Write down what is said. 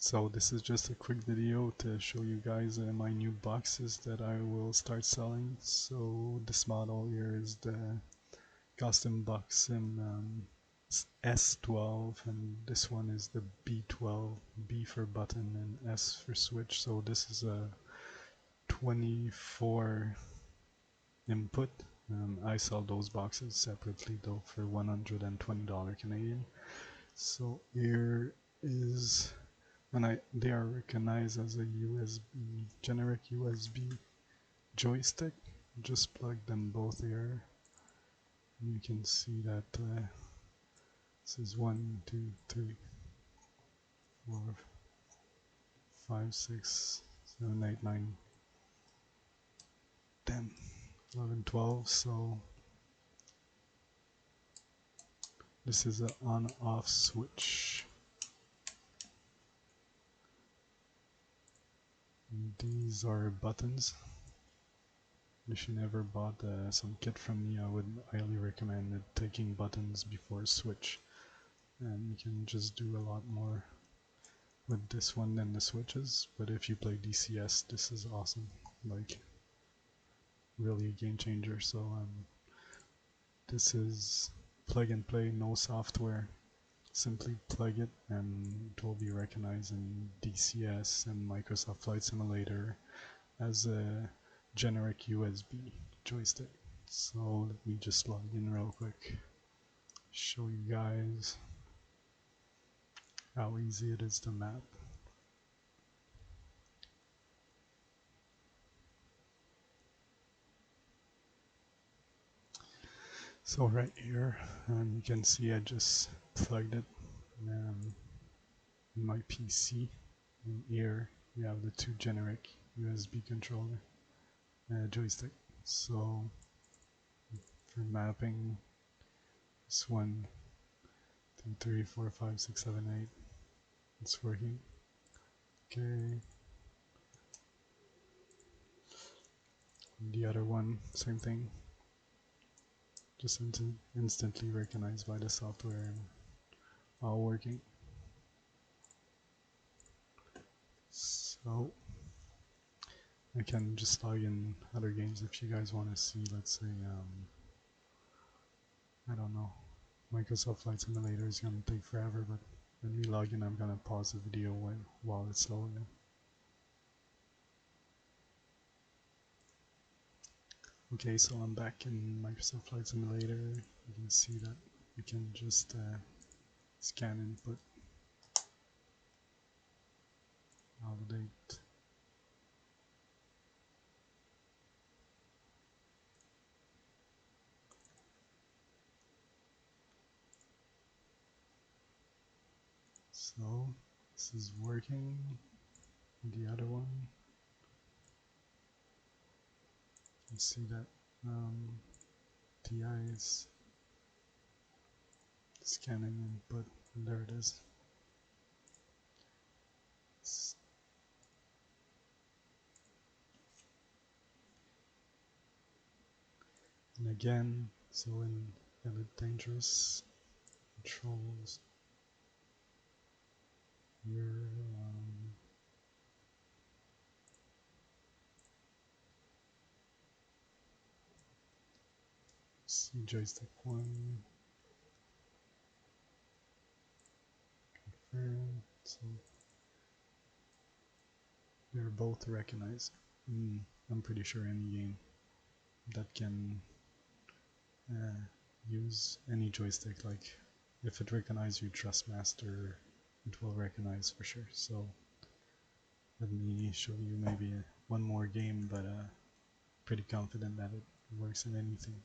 So this is just a quick video to show you guys my new boxes that I will start selling. So this model here is the custom box in S-12, and this one is the B-12, B for button and S for switch. So this is a 24 input. I sell those boxes separately though for $120 Canadian. So here is they are recognized as a USB, generic USB joystick. Just plug them both here. You can see that this is 1, 2, 3, 4, 5, 6, 7, 8, 9, 10, 11, 12. So this is an on-off switch. These are buttons. If you never bought some kit from me, I would highly recommend taking buttons before switch, and you can just do a lot more with this one than the switches. But if you play DCS, this is awesome, like really a game changer. So this is plug and play, no software. Simply plug it and it will be recognized in DCS and Microsoft Flight Simulator as a generic USB joystick. So let me just log in real quick, show you guys how easy it is to map. So right here, you can see I just plugged it in my PC. And here you have the two generic USB controller joystick. So for mapping, this 1, 2, 3, 4, 5, 6, 7, 8, it's working. Okay. The other one, same thing. Just instantly recognized by the software and all working. So I can just log in other games if you guys want to see, let's say, I don't know, Microsoft Flight Simulator is going to take forever, but when we log in, I'm going to pause the video while it's loading. Okay, so I'm back in Microsoft Flight Simulator. You can see that you can just scan input, validate. So this is working. The other one, you see that TI is scanning input, and there it is. And again, so in Elite Dangerous controls here, see joystick 1, confirm, so they're both recognized. I'm pretty sure any game that can use any joystick, like if it recognizes you Trustmaster, it will recognize for sure. So let me show you maybe one more game, but pretty confident that it works in anything.